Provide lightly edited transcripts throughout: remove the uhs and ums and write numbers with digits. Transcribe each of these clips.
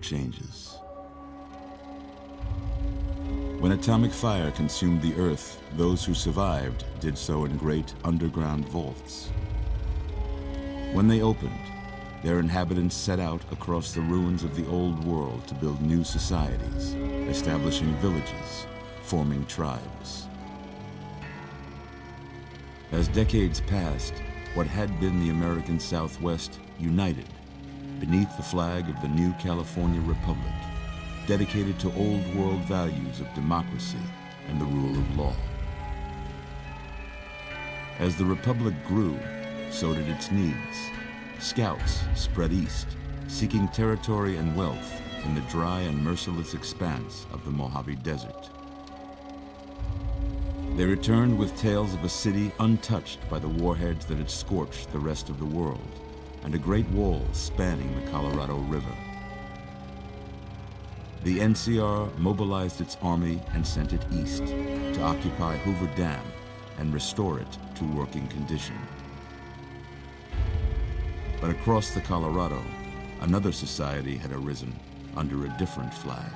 changes. When atomic fire consumed the Earth, those who survived did so in great underground vaults. When they opened, their inhabitants set out across the ruins of the old world to build new societies, establishing villages, forming tribes. As decades passed, what had been the American Southwest united beneath the flag of the new California Republic, dedicated to old world values of democracy and the rule of law. As the Republic grew, so did its needs. Scouts spread east, seeking territory and wealth in the dry and merciless expanse of the Mojave Desert. They returned with tales of a city untouched by the warheads that had scorched the rest of the world, and a great wall spanning the Colorado River. The NCR mobilized its army and sent it east to occupy Hoover Dam and restore it to working condition. But across the Colorado, another society had arisen under a different flag.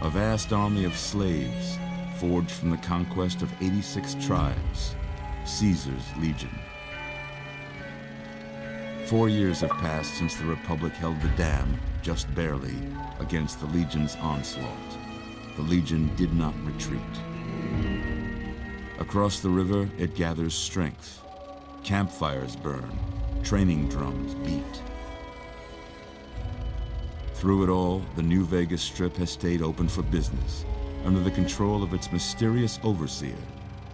A vast army of slaves forged from the conquest of 86 tribes, Caesar's Legion. 4 years have passed since the Republic held the dam, just barely, against the Legion's onslaught. The Legion did not retreat. Across the river, it gathers strength. Campfires burn, training drums beat. Through it all, the New Vegas Strip has stayed open for business, under the control of its mysterious overseer,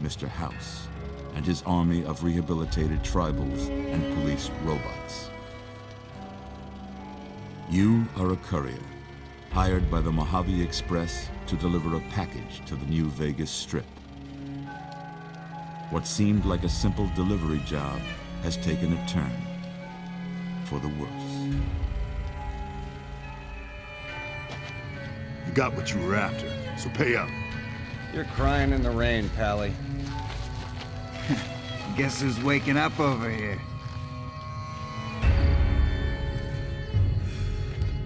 Mr. House, and his army of rehabilitated tribals and police robots. You are a courier, hired by the Mojave Express to deliver a package to the New Vegas Strip. What seemed like a simple delivery job has taken a turn for the worse. You got what you were after, so pay up. You're crying in the rain, Pally. Guess who's waking up over here?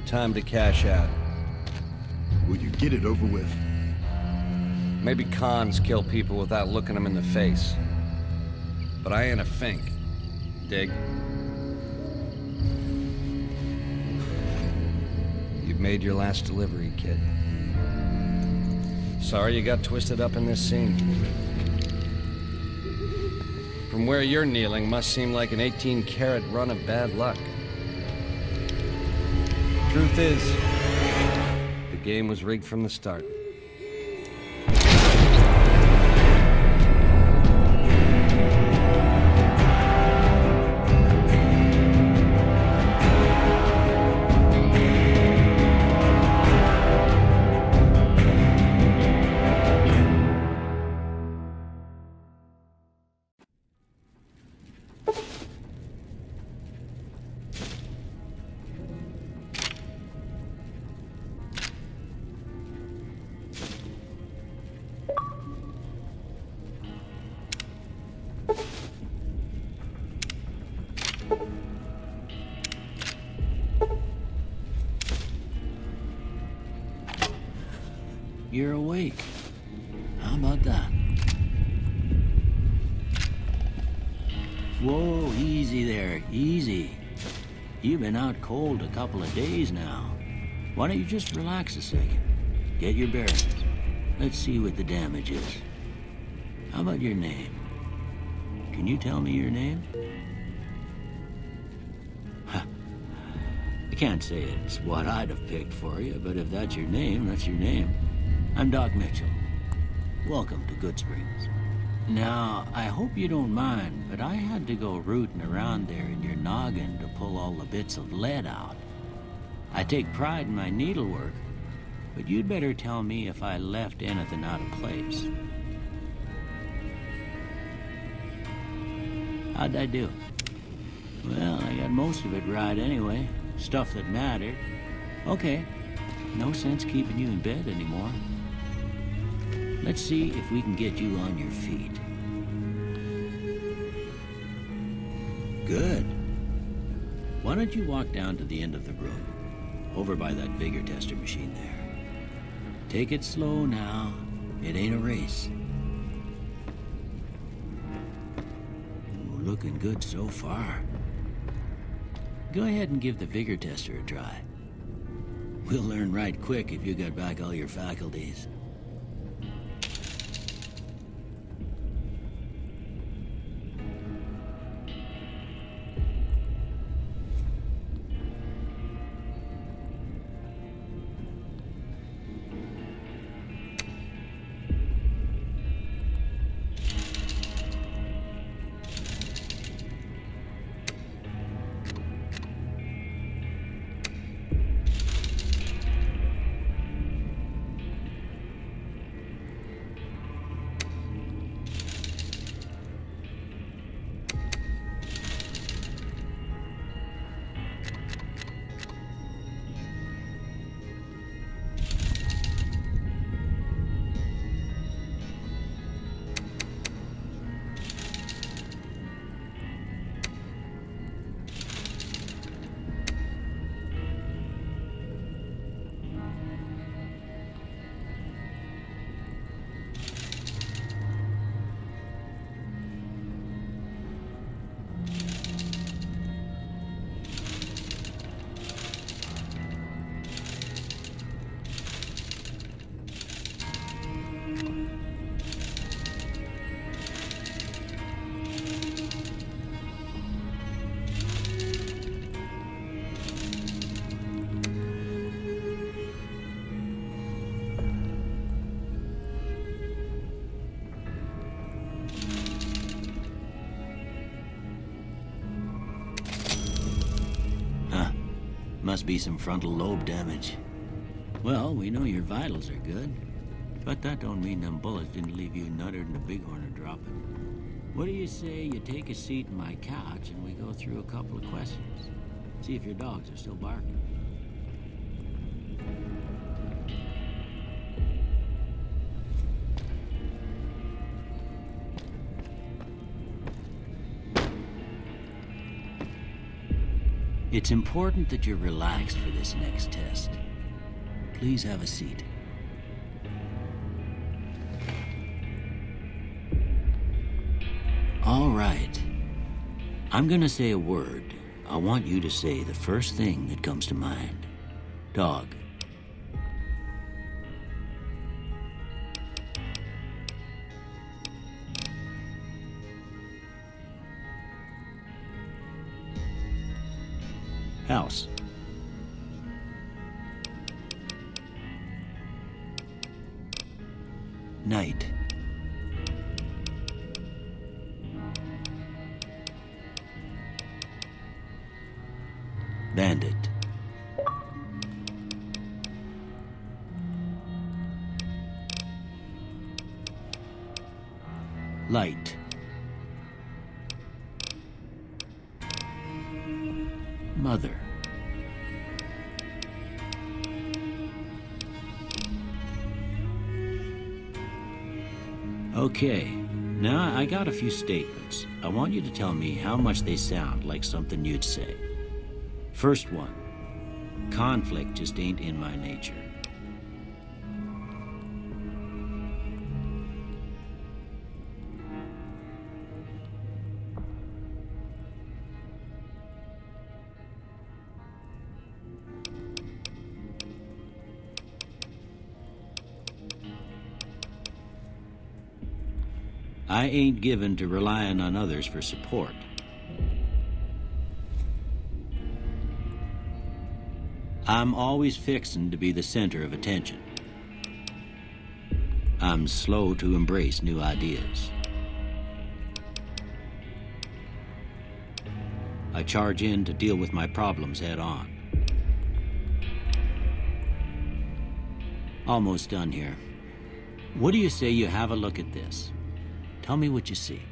Time to cash out. Will you get it over with? Maybe cons kill people without looking them in the face. But I ain't a fink. Dig? You've made your last delivery, kid. Sorry you got twisted up in this scene. From where you're kneeling must seem like an 18-carat run of bad luck. Truth is, the game was rigged from the start. You're awake. How about that? Whoa, easy there, easy. You've been out cold a couple of days now. Why don't you just relax a second? Get your bearings. Let's see what the damage is. How about your name? Can you tell me your name? I can't say it's what I'd have picked for you, but if that's your name, that's your name. I'm Doc Mitchell. Welcome to Goodsprings. Now, I hope you don't mind, but I had to go rooting around there in your noggin to pull all the bits of lead out. I take pride in my needlework, but you'd better tell me if I left anything out of place. How'd I do? Well, I got most of it right anyway. Stuff that mattered. Okay, no sense keeping you in bed anymore. Let's see if we can get you on your feet. Good. Why don't you walk down to the end of the room? over by that vigor tester machine there. Take it slow now. It ain't a race. Ooh, looking good so far. Go ahead and give the vigor tester a try. We'll learn right quick if you got back all your faculties. Must be some frontal lobe damage. Well, we know your vitals are good, but that don't mean them bullets didn't leave you nuttered and a bighorn dropping. What do you say you take a seat in my couch and we go through a couple of questions? See if your dogs are still barking. It's important that you're relaxed for this next test. Please have a seat. All right. I'm gonna say a word. I want you to say the first thing that comes to mind. Dog. House. Night. Bandit. Light. Mother. Okay, now I got a few statements. I want you to tell me how much they sound like something you'd say. First one, conflict just ain't in my nature. I ain't given to relying on others for support. I'm always fixin' to be the center of attention. I'm slow to embrace new ideas. I charge in to deal with my problems head on. Almost done here. What do you say you have a look at this? Tell me what you see.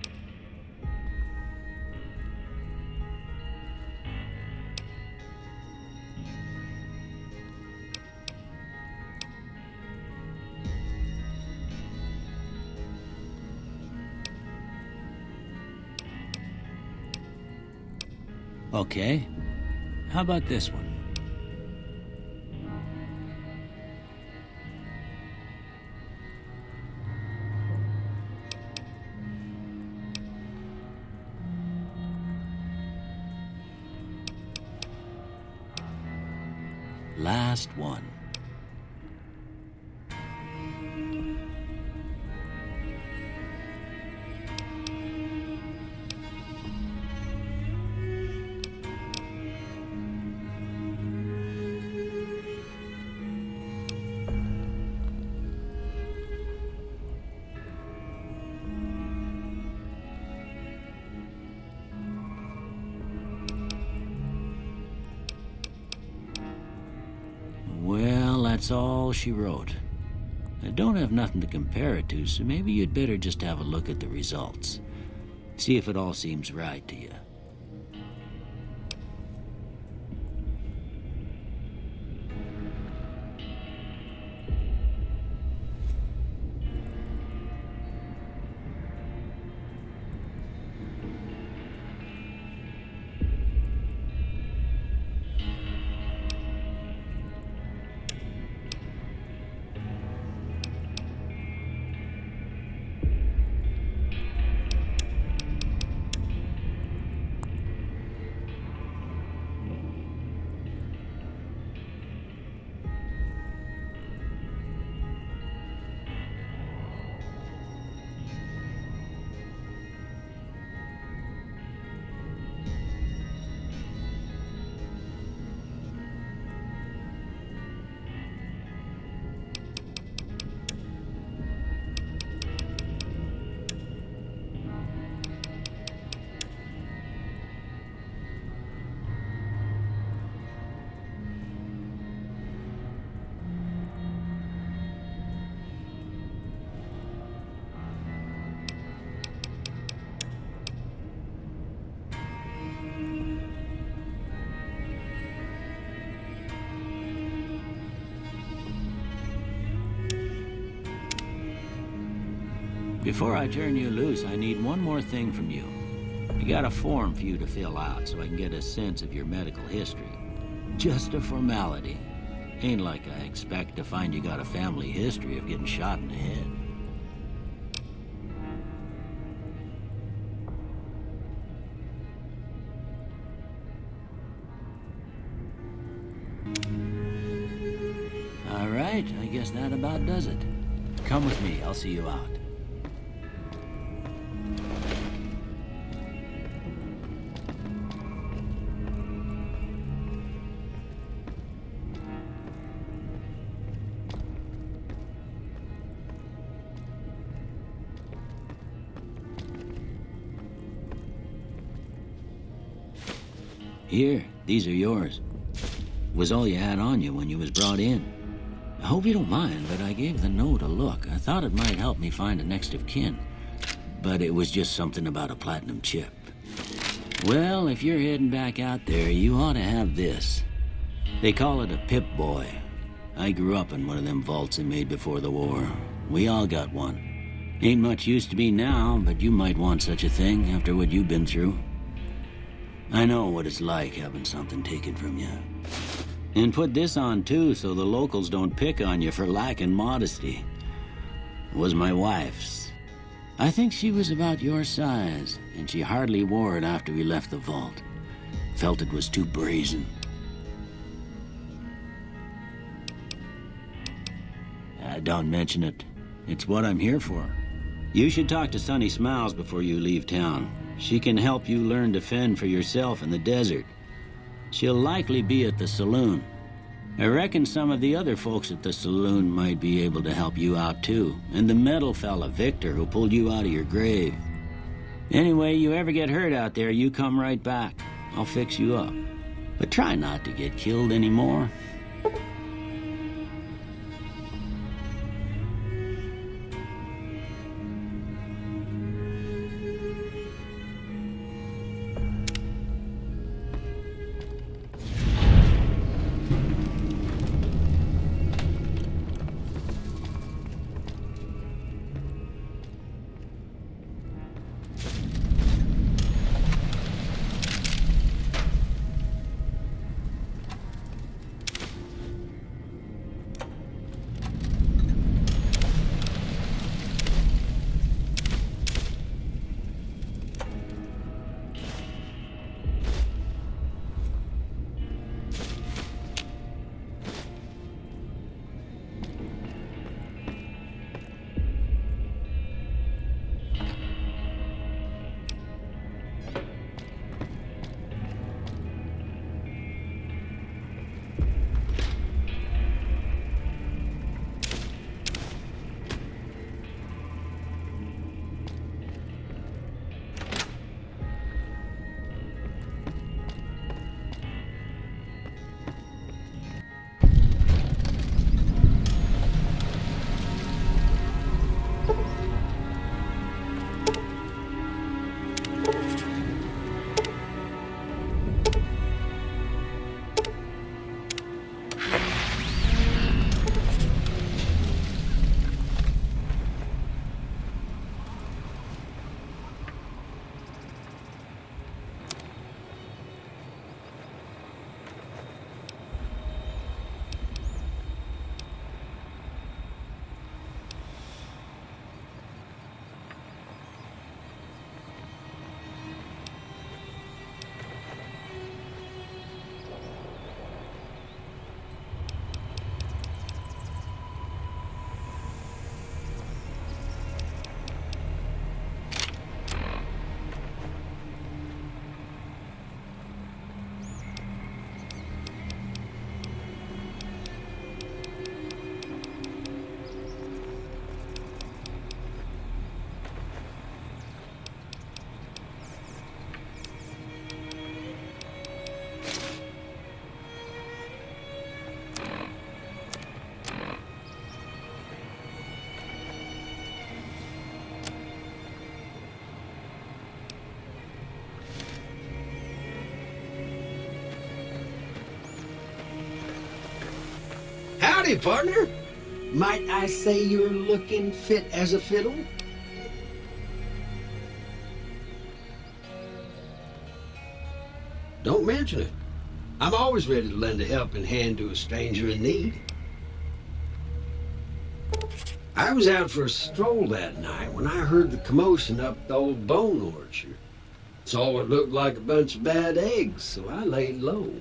Okay. How about this one? Last one. Well, that's all she wrote. I don't have nothing to compare it to, so maybe you'd better just have a look at the results. See if it all seems right to you. Before I turn you loose, I need one more thing from you. I got a form for you to fill out so I can get a sense of your medical history. Just a formality. Ain't like I expect to find you got a family history of getting shot in the head. All right, I guess that about does it. Come with me, I'll see you out. Here, these are yours. Was all you had on you when you was brought in. I hope you don't mind, but I gave the note a look. I thought it might help me find a next of kin. But it was just something about a platinum chip. Well, if you're heading back out there, you ought to have this. They call it a Pip-Boy. I grew up in one of them vaults they made before the war. We all got one. Ain't much use to me now, but you might want such a thing after what you've been through. I know what it's like having something taken from you. And put this on too, so the locals don't pick on you for lacking modesty. It was my wife's. I think she was about your size, and she hardly wore it after we left the vault. Felt it was too brazen. Don't mention it. It's what I'm here for. You should talk to Sunny Smiles before you leave town. She can help you learn to fend for yourself in the desert. She'll likely be at the saloon. I reckon some of the other folks at the saloon might be able to help you out too. And the metal fella, Victor, who pulled you out of your grave. Anyway, you ever get hurt out there, you come right back. I'll fix you up. But try not to get killed anymore. Howdy, partner. Might I say you're looking fit as a fiddle? Don't mention it. I'm always ready to lend a helping hand to a stranger in need. I was out for a stroll that night when I heard the commotion up the old bone orchard. Saw what looked like a bunch of bad eggs, so I laid low.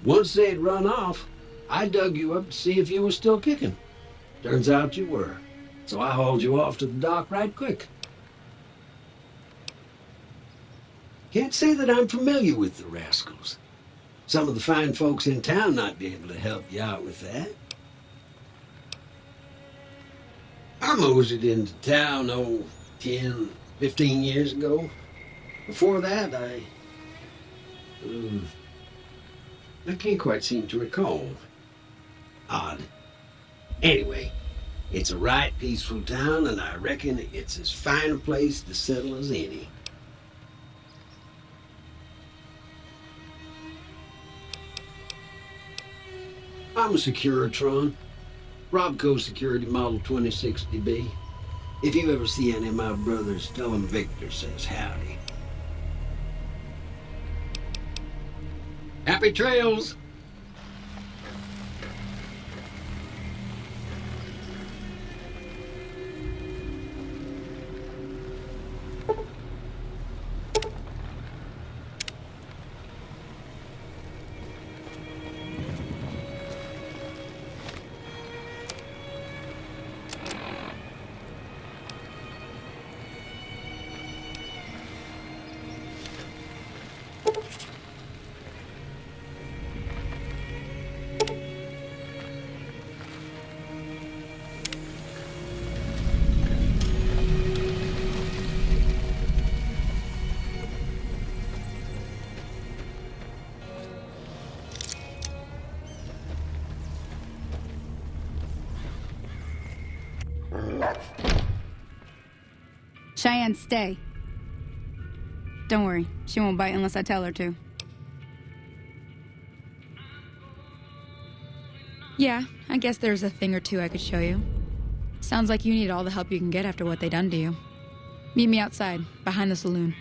Once they had run off, I dug you up to see if you were still kicking. Turns out you were, so I hauled you off to the dock right quick. Can't say that I'm familiar with the rascals. Some of the fine folks in town might be able to help you out with that. I moseyed into town, 10, 15 years ago. Before that, I can't quite seem to recall. Odd. Anyway, it's a right peaceful town, and I reckon it's as fine a place to settle as any. I'm a Securitron. Robco Security Model 2060B. If you ever see any of my brothers, tell them Victor says howdy. Happy trails! Cheyenne, stay. Don't worry, she won't bite unless I tell her to. Yeah, I guess there's a thing or two I could show you. Sounds like you need all the help you can get after what they done to you. Meet me outside, behind the saloon.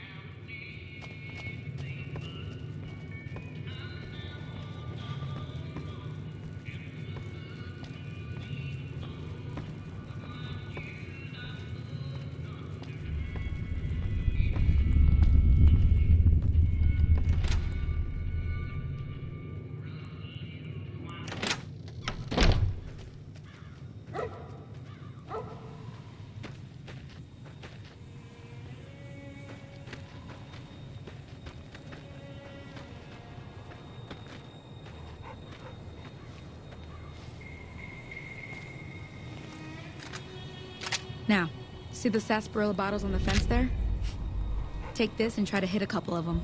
Now, see the sarsaparilla bottles on the fence there? Take this and try to hit a couple of them.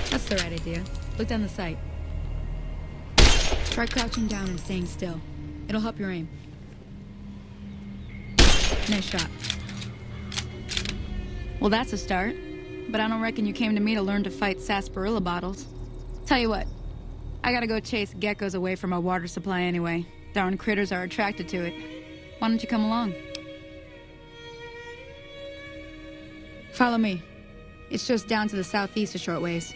That's the right idea. Look down the sight. Try crouching down and staying still. It'll help your aim. Nice shot. Well, that's a start. But I don't reckon you came to me to learn to fight sarsaparilla bottles. Tell you what, I gotta go chase geckos away from our water supply anyway. Darn critters are attracted to it. Why don't you come along? Follow me. It's just down to the southeast a short ways.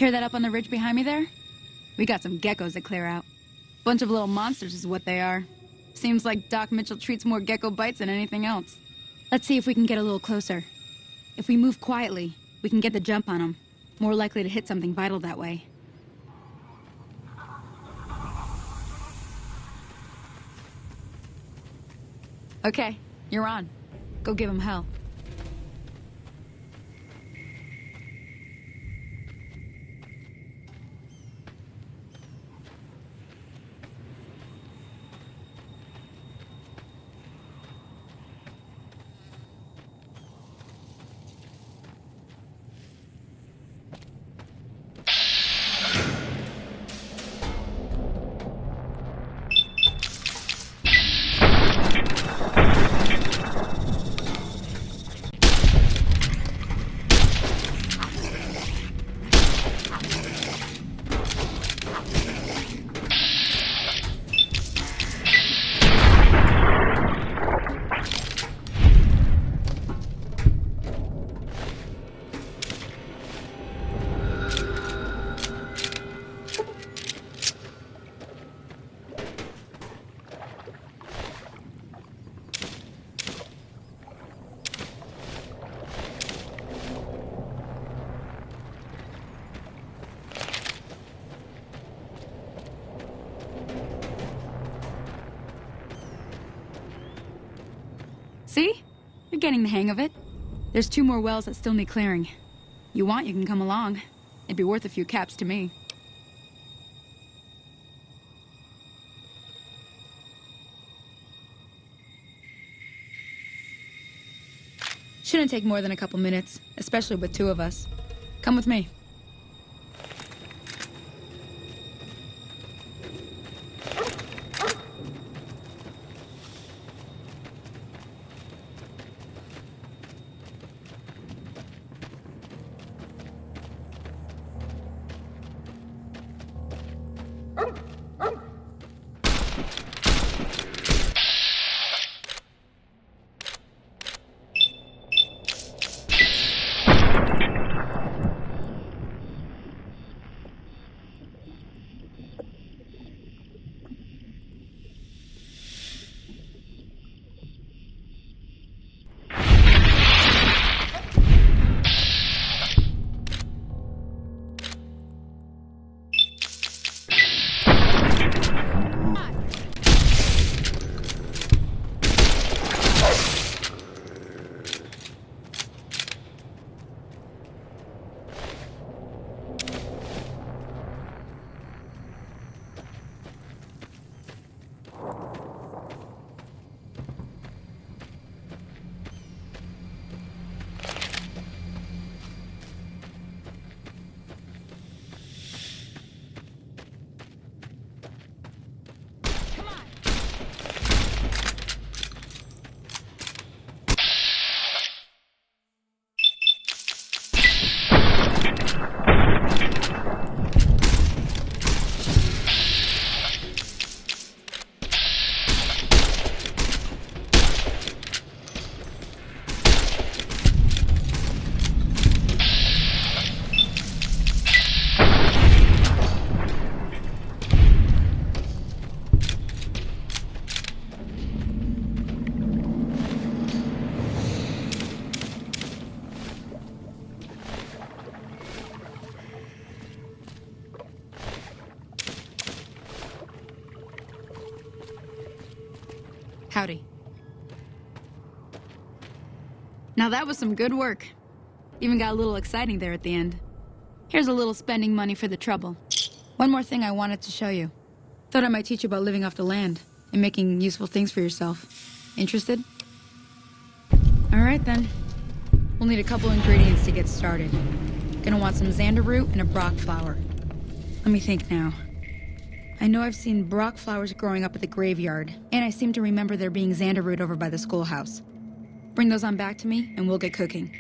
Hear that up on the ridge behind me there? We got some geckos to clear out. Bunch of little monsters is what they are. Seems like Doc Mitchell treats more gecko bites than anything else. Let's see if we can get a little closer. If we move quietly, we can get the jump on them. More likely to hit something vital that way. Okay, you're on. Go give him hell. See? You're getting the hang of it. There's 2 more wells that still need clearing. You want, you can come along. It'd be worth a few caps to me. Shouldn't take more than a couple minutes, especially with 2 of us. Come with me. Howdy. Now that was some good work. Even got a little exciting there at the end. Here's a little spending money for the trouble. One more thing I wanted to show you. Thought I might teach you about living off the land and making useful things for yourself. Interested? All right then. We'll need a couple ingredients to get started. Gonna want some xander root and a brock flower. Let me think now. I know I've seen brock flowers growing up at the graveyard, and I seem to remember there being xander root over by the schoolhouse. Bring those on back to me, and we'll get cooking.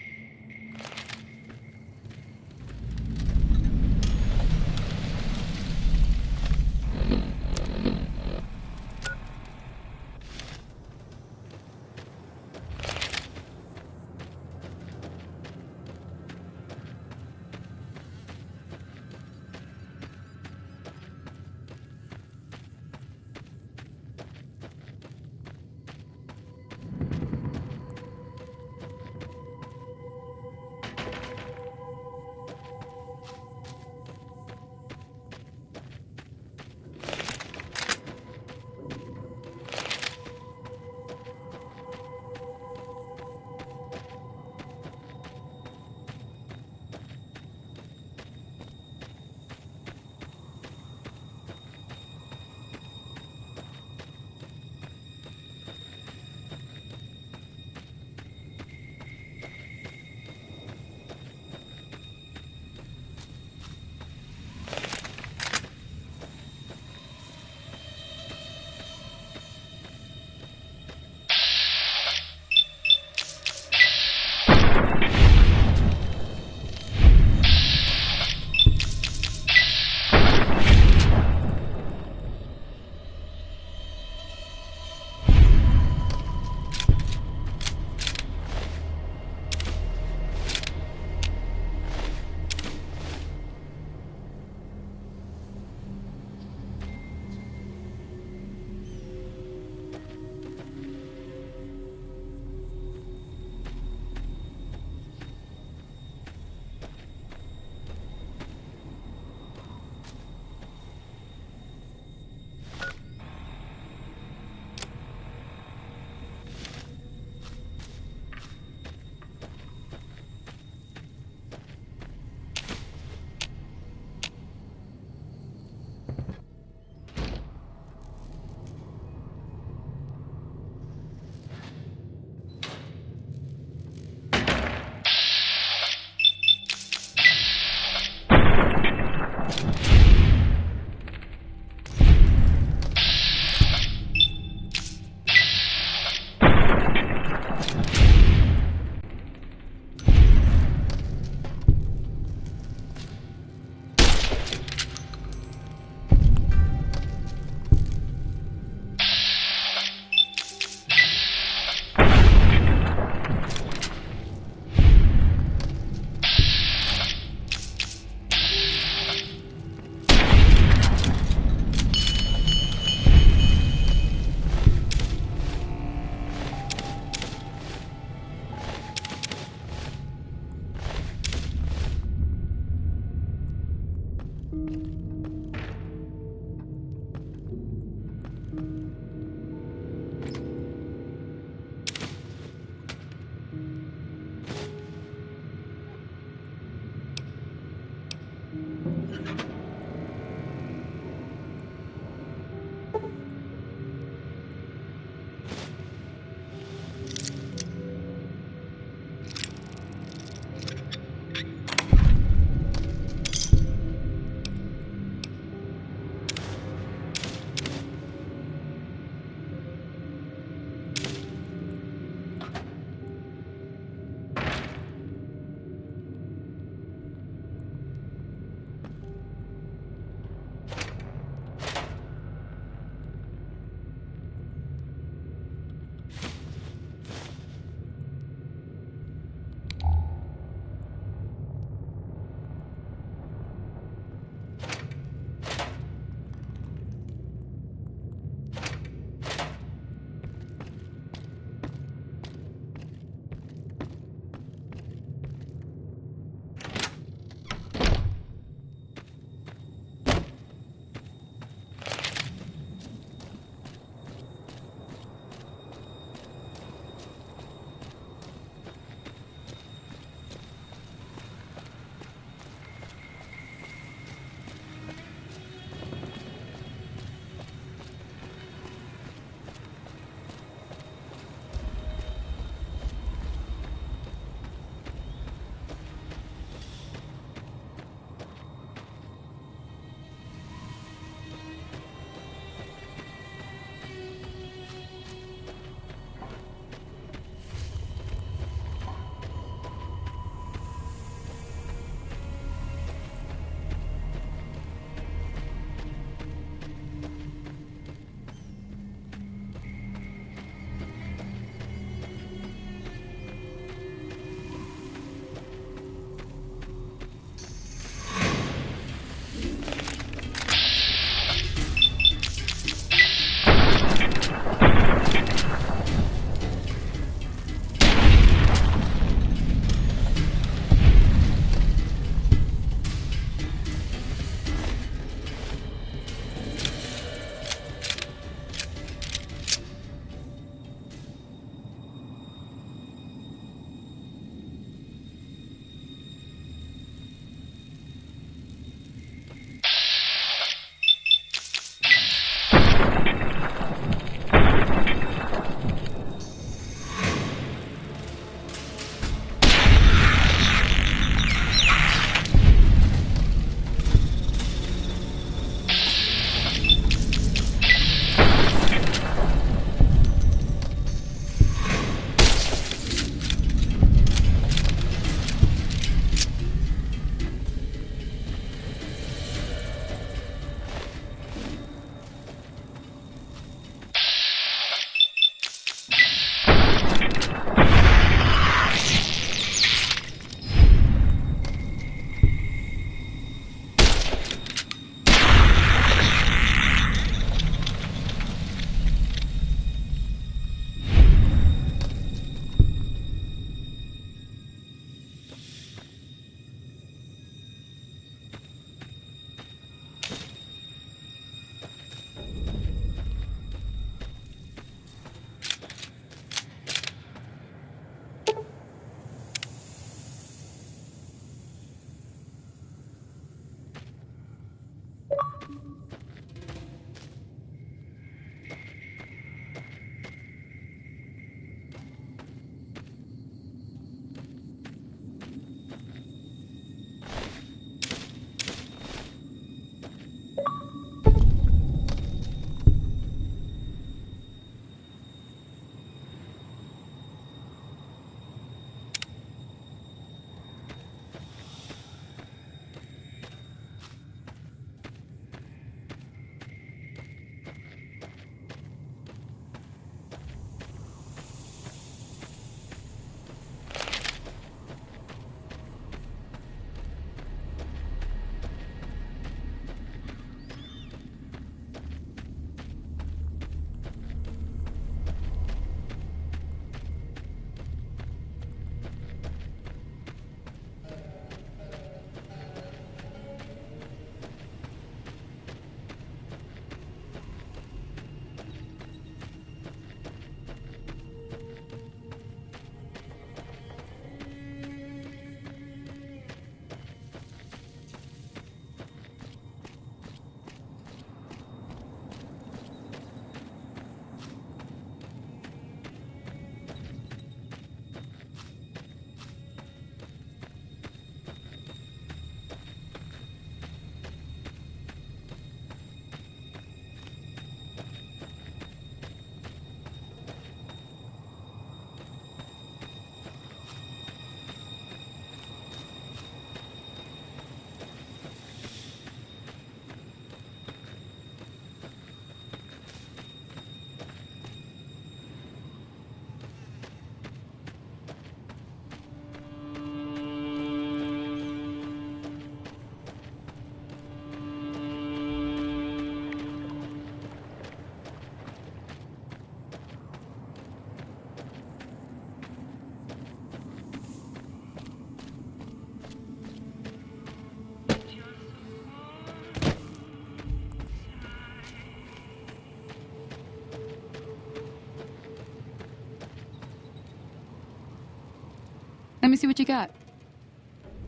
Let me see what you got.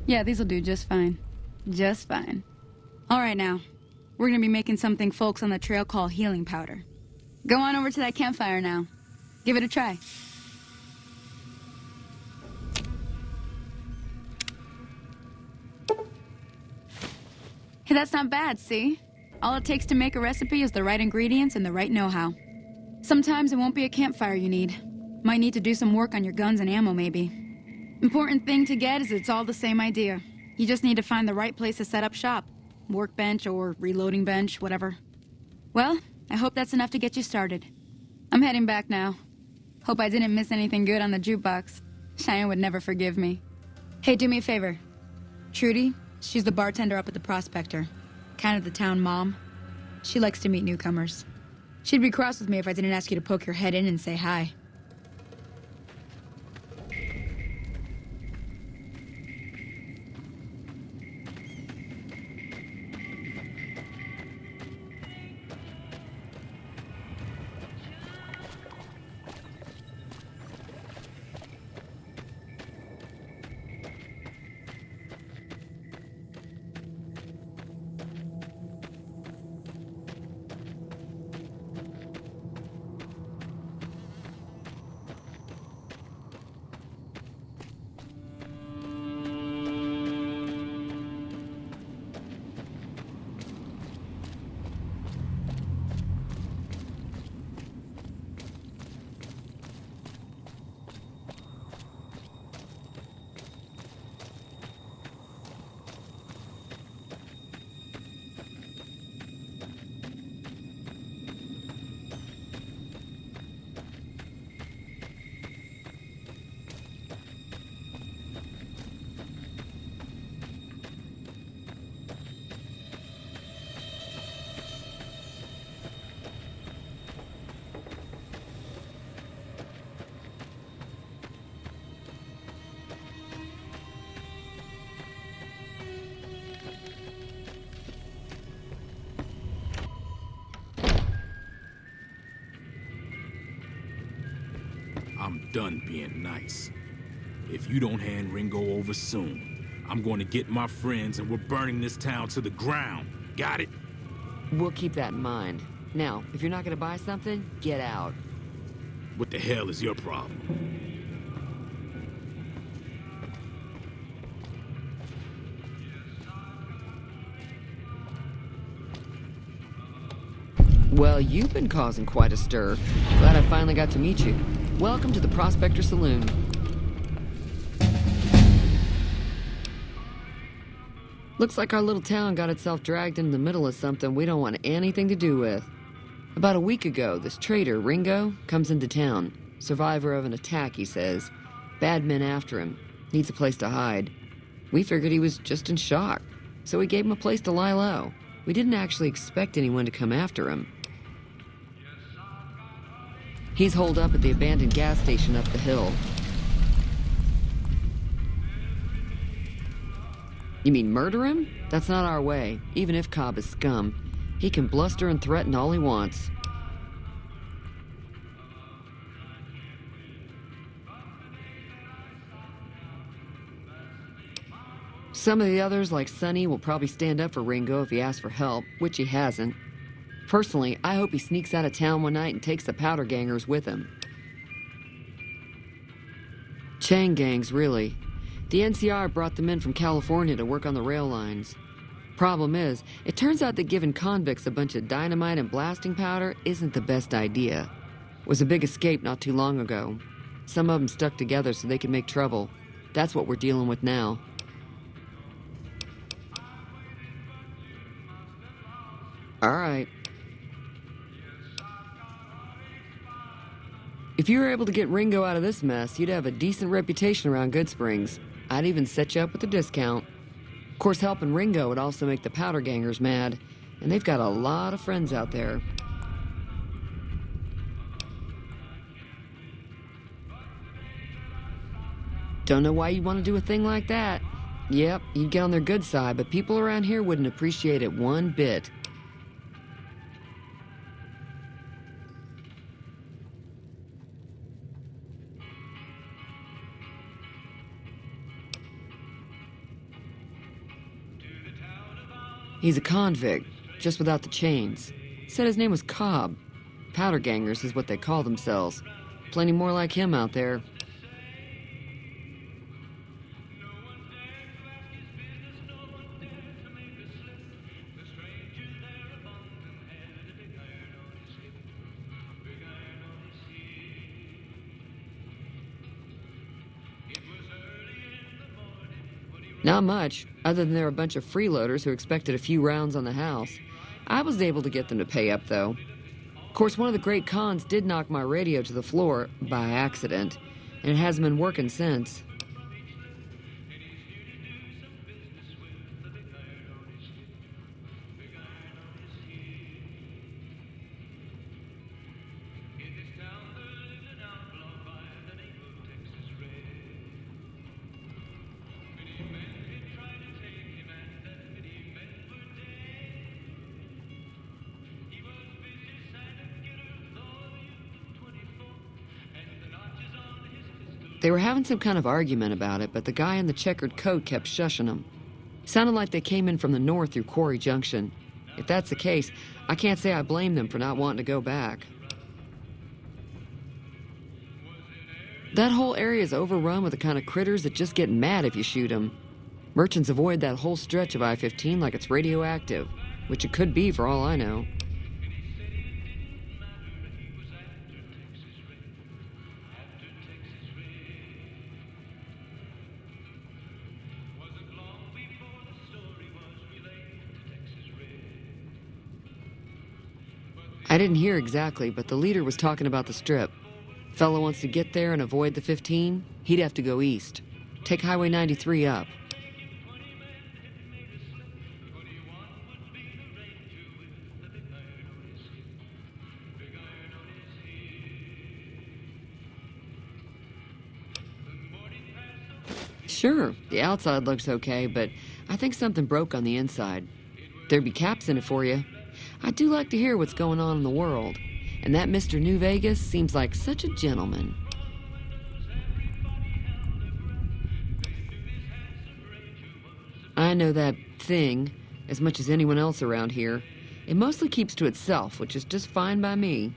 Yeah, these'll do just fine. Just fine. All right, now. We're gonna be making something folks on the trail call healing powder. Go on over to that campfire now. Give it a try. Hey, that's not bad, see? All it takes to make a recipe is the right ingredients and the right know-how. Sometimes it won't be a campfire you need. Might need to do some work on your guns and ammo, maybe. Important thing to get is it's all the same idea. You just need to find the right place to set up shop. Workbench or reloading bench, whatever. Well, I hope that's enough to get you started. I'm heading back now. Hope I didn't miss anything good on the jukebox. Cheyenne would never forgive me. Hey, do me a favor. Trudy, she's the bartender up at the Prospector. Kind of the town mom. She likes to meet newcomers. She'd be cross with me if I didn't ask you to poke your head in and say hi. I'm done being nice. If you don't hand Ringo over soon, I'm going to get my friends and we're burning this town to the ground. Got it? We'll keep that in mind. Now, if you're not gonna buy something, get out. What the hell is your problem? Well, you've been causing quite a stir. Glad I finally got to meet you. Welcome to the Prospector Saloon. Looks like our little town got itself dragged into the middle of something we don't want anything to do with. About a week ago, this traitor, Ringo, comes into town. Survivor of an attack, he says. Bad men after him. Needs a place to hide. We figured he was just in shock, so we gave him a place to lie low. We didn't actually expect anyone to come after him. He's holed up at the abandoned gas station up the hill. You mean murder him? That's not our way, even if Cobb is scum. He can bluster and threaten all he wants. Some of the others, like Sonny, will probably stand up for Ringo if he asks for help, which he hasn't. Personally, I hope he sneaks out of town one night and takes the powder gangers with him. Chain gangs, really. The NCR brought them in from California to work on the rail lines. Problem is, it turns out that giving convicts a bunch of dynamite and blasting powder isn't the best idea. It was a big escape not too long ago. Some of them stuck together so they could make trouble. That's what we're dealing with now. All right. If you were able to get Ringo out of this mess, you'd have a decent reputation around Goodsprings. I'd even set you up with a discount. Of course, helping Ringo would also make the powder gangers mad, and they've got a lot of friends out there. Don't know why you'd want to do a thing like that. Yep, you'd get on their good side, but people around here wouldn't appreciate it one bit. He's a convict, just without the chains. Said his name was Cobb. Powder gangers is what they call themselves. Plenty more like him out there. Not much, other than they're a bunch of freeloaders who expected a few rounds on the house. I was able to get them to pay up, though. Of course, one of the great cons did knock my radio to the floor, by accident, and it hasn't been working since. They were having some kind of argument about it, but the guy in the checkered coat kept shushing them. Sounded like they came in from the north through Quarry Junction. If that's the case, I can't say I blame them for not wanting to go back. That whole area is overrun with the kind of critters that just get mad if you shoot them. Merchants avoid that whole stretch of I-15 like it's radioactive, which it could be for all I know. I didn't hear exactly, but the leader was talking about the strip. Fellow wants to get there and avoid the 15, he'd have to go east. Take Highway 93 up. Sure, the outside looks okay, but I think something broke on the inside. There'd be caps in it for you. I do like to hear what's going on in the world, and that Mr. New Vegas seems like such a gentleman. I know that thing as much as anyone else around here. It mostly keeps to itself, which is just fine by me.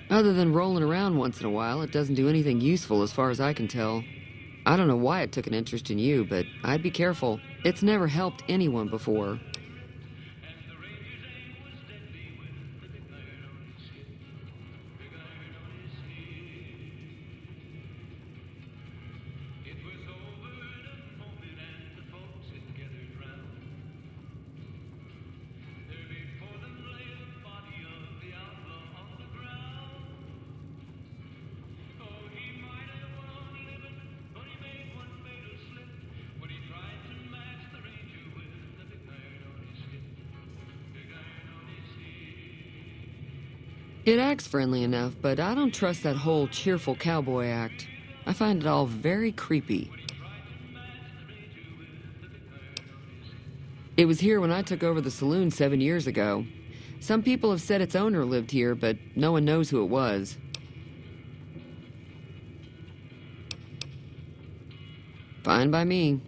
Other than rolling around once in a while, it doesn't do anything useful as far as I can tell. I don't know why it took an interest in you, but I'd be careful. It's never helped anyone before. It acts friendly enough, but I don't trust that whole cheerful cowboy act. I find it all very creepy. It was here when I took over the saloon 7 years ago. Some people have said its owner lived here, but no one knows who it was. Fine by me.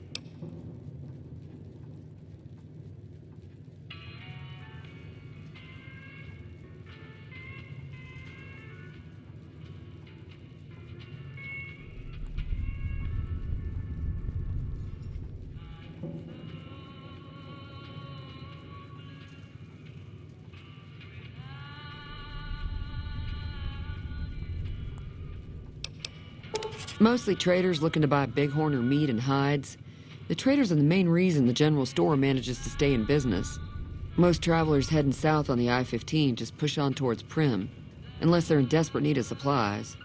Mostly traders looking to buy bighorn or meat and hides. The traders are the main reason the general store manages to stay in business. Most travelers heading south on the I-15 just push on towards Prim, unless they're in desperate need of supplies.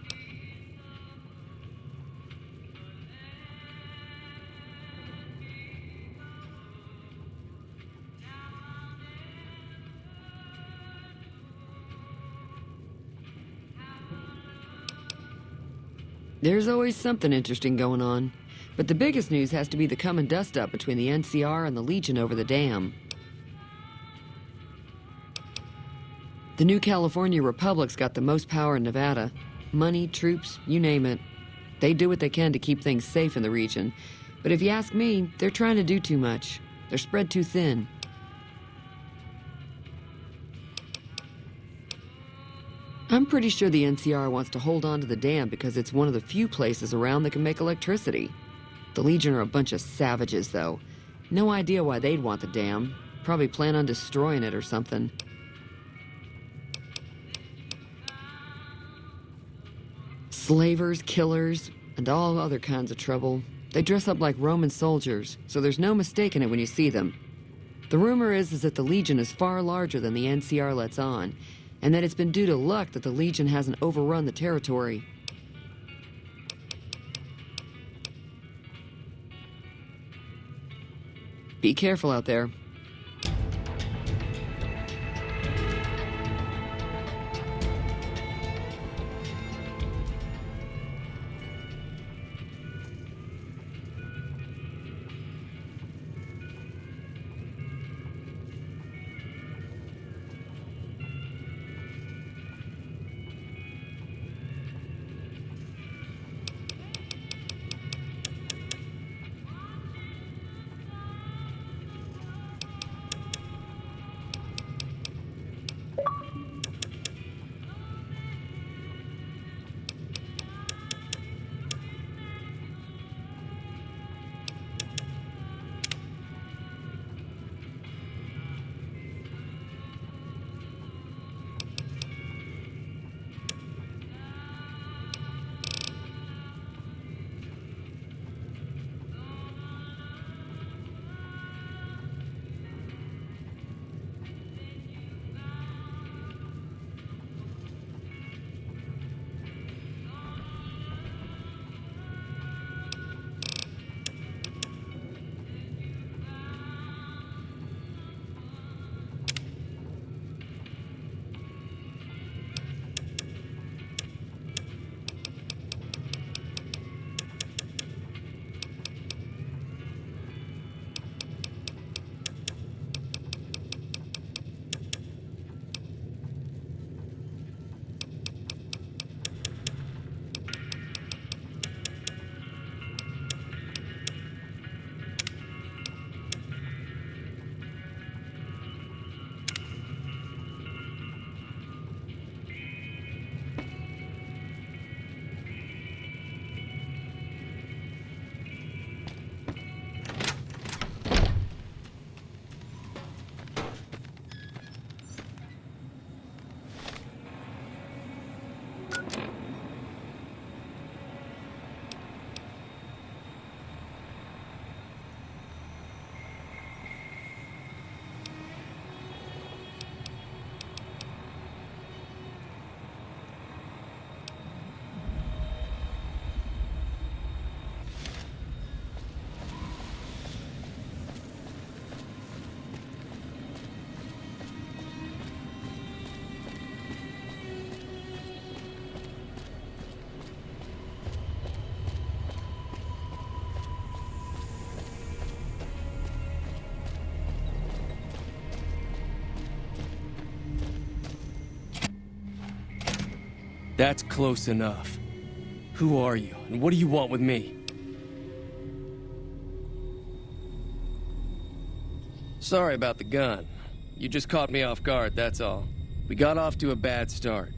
There's always something interesting going on, but the biggest news has to be the coming dust-up between the NCR and the Legion over the dam. The new California Republic's got the most power in Nevada. Money, troops, you name it. They do what they can to keep things safe in the region, but if you ask me, they're trying to do too much. They're spread too thin. I'm pretty sure the NCR wants to hold on to the dam because it's one of the few places around that can make electricity. The Legion are a bunch of savages, though. No idea why they'd want the dam. Probably plan on destroying it or something. Slavers, killers, and all other kinds of trouble. They dress up like Roman soldiers, so there's no mistaking it when you see them. The rumor is that the Legion is far larger than the NCR lets on, and that it's been due to luck that the Legion hasn't overrun the territory. Be careful out there. That's close enough. Who are you, and what do you want with me? Sorry about the gun. You just caught me off guard, that's all. We got off to a bad start.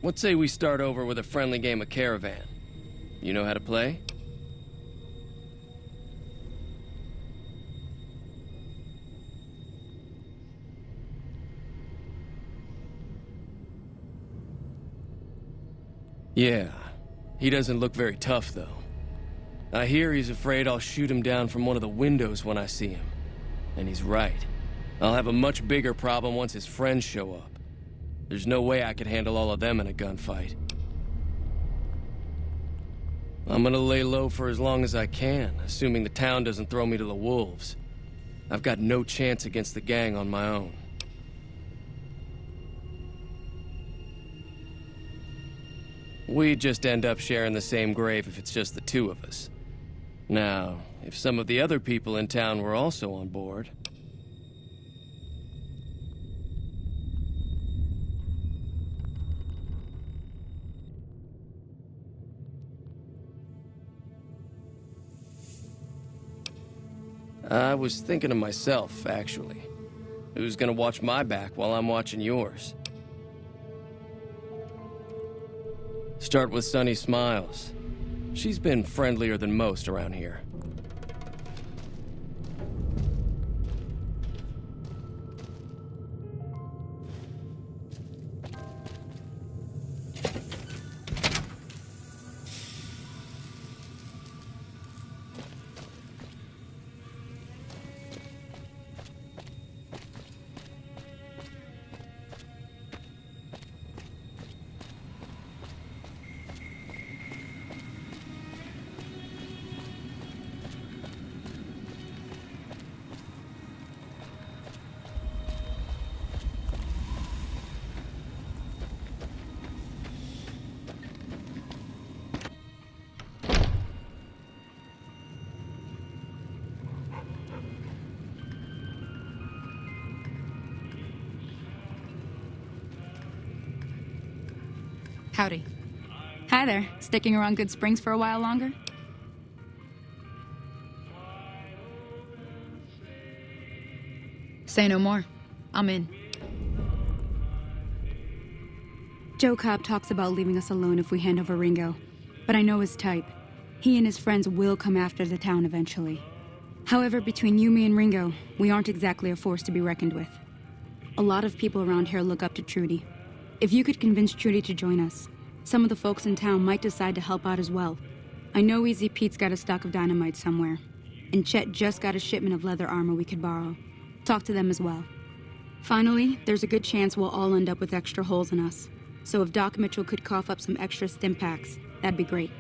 What say we start over with a friendly game of Caravan? You know how to play? Yeah, he doesn't look very tough, though. I hear he's afraid I'll shoot him down from one of the windows when I see him. And he's right. I'll have a much bigger problem once his friends show up. There's no way I could handle all of them in a gunfight. I'm gonna lay low for as long as I can, assuming the town doesn't throw me to the wolves. I've got no chance against the gang on my own. We'd just end up sharing the same grave if it's just the two of us. Now, if some of the other people in town were also on board... I was thinking of myself, actually. Who's gonna watch my back while I'm watching yours? Start with Sunny Smiles. She's been friendlier than most around here. Howdy. Hi there. Sticking around Good Springs for a while longer? Say no more. I'm in. Joe Cobb talks about leaving us alone if we hand over Ringo, but I know his type. He and his friends will come after the town eventually. However, between you, me, and Ringo, we aren't exactly a force to be reckoned with. A lot of people around here look up to Trudy. If you could convince Trudy to join us, some of the folks in town might decide to help out as well. I know Easy Pete's got a stock of dynamite somewhere, and Chet just got a shipment of leather armor we could borrow. Talk to them as well. Finally, there's a good chance we'll all end up with extra holes in us. So if Doc Mitchell could cough up some extra stim packs, that'd be great.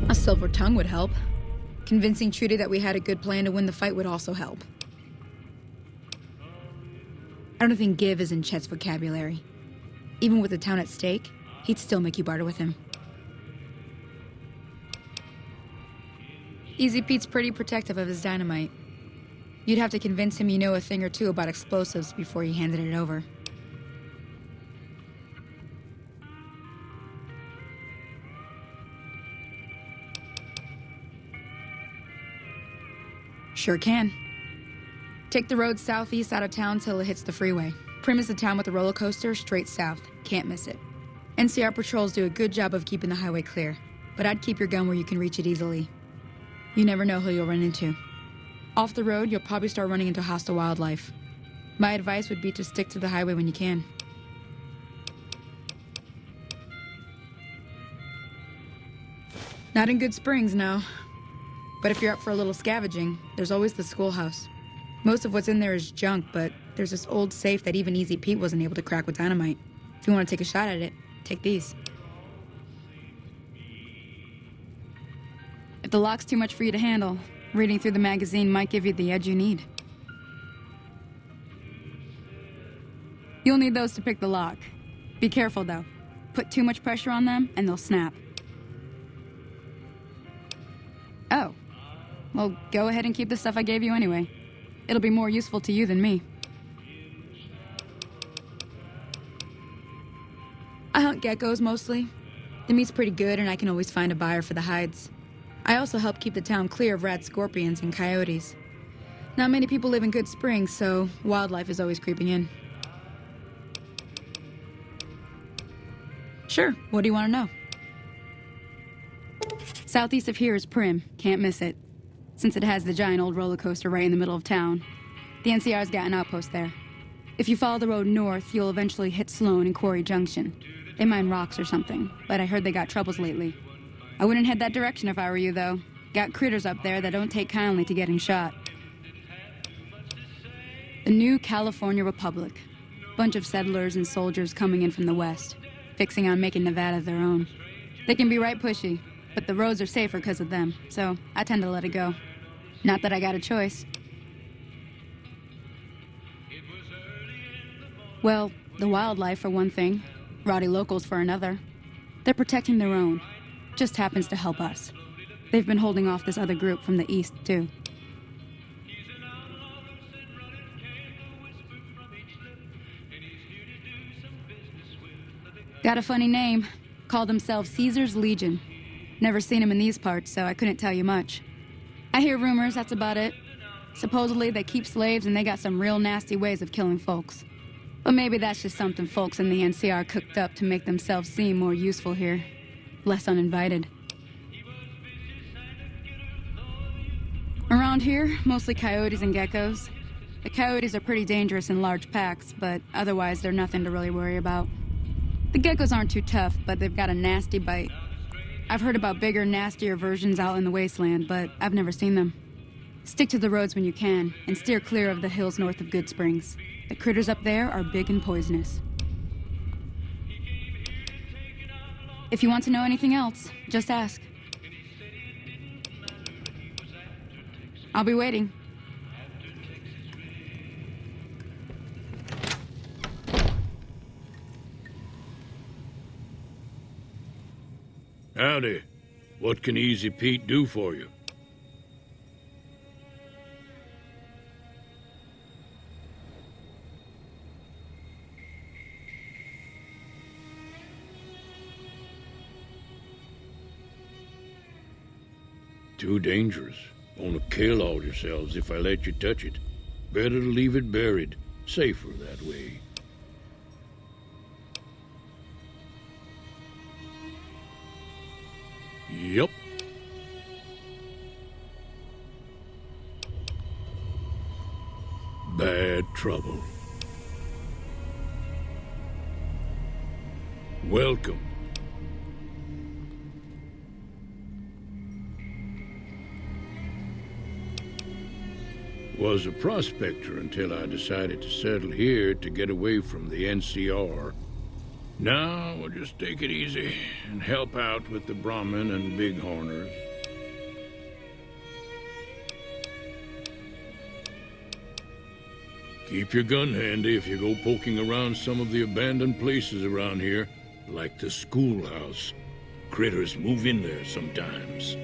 A silver tongue would help. Convincing Trudy that we had a good plan to win the fight would also help. I don't think give is in Chet's vocabulary. Even with the town at stake, he'd still make you barter with him. Easy Pete's pretty protective of his dynamite. You'd have to convince him you know a thing or two about explosives before you handed it over. Sure can. Take the road southeast out of town till it hits the freeway. Prim is the town with the roller coaster straight south. Can't miss it. NCR patrols do a good job of keeping the highway clear, but I'd keep your gun where you can reach it easily. You never know who you'll run into. Off the road, you'll probably start running into hostile wildlife. My advice would be to stick to the highway when you can. Not in Good Springs, no. But if you're up for a little scavenging, there's always the schoolhouse. Most of what's in there is junk, but there's this old safe that even Easy Pete wasn't able to crack with dynamite. If you want to take a shot at it, take these. If the lock's too much for you to handle, reading through the magazine might give you the edge you need. You'll need those to pick the lock. Be careful, though. Put too much pressure on them, and they'll snap. Oh. Well, go ahead and keep the stuff I gave you anyway. It'll be more useful to you than me. I hunt geckos mostly. The meat's pretty good, and I can always find a buyer for the hides. I also help keep the town clear of rat scorpions and coyotes. Not many people live in Good Springs, so wildlife is always creeping in. Sure, what do you want to know? Southeast of here is Prim, can't miss it. Since it has the giant old roller coaster right in the middle of town. The NCR's got an outpost there. If you follow the road north, you'll eventually hit Sloan and Quarry Junction. They mine rocks or something, but I heard they got troubles lately. I wouldn't head that direction if I were you, though. Got critters up there that don't take kindly to getting shot. The new California Republic. Bunch of settlers and soldiers coming in from the west, fixing on making Nevada their own. They can be right pushy, but the roads are safer because of them, so I tend to let it go. Not that I got a choice. Well, the wildlife for one thing, rowdy locals for another. They're protecting their own. Just happens to help us. They've been holding off this other group from the east, too. Got a funny name. Call themselves Caesar's Legion. Never seen them in these parts, so I couldn't tell you much. I hear rumors, that's about it. Supposedly they keep slaves and they got some real nasty ways of killing folks. But maybe that's just something folks in the NCR cooked up to make themselves seem more useful here. Less uninvited. Around here, mostly coyotes and geckos. The coyotes are pretty dangerous in large packs, but otherwise they're nothing to really worry about. The geckos aren't too tough, but they've got a nasty bite. I've heard about bigger, nastier versions out in the wasteland, but I've never seen them. Stick to the roads when you can, and steer clear of the hills north of Good Springs. The critters up there are big and poisonous. If you want to know anything else, just ask. I'll be waiting. Howdy. What can Easy Pete do for you? Too dangerous. Gonna kill all yourselves if I let you touch it. Better to leave it buried. Safer that way. Yup. Bad trouble. Welcome. Was a prospector until I decided to settle here to get away from the NCR. Now we'll just take it easy and help out with the Brahmin and Bighorners. Keep your gun handy if you go poking around some of the abandoned places around here, like the schoolhouse. Critters move in there sometimes.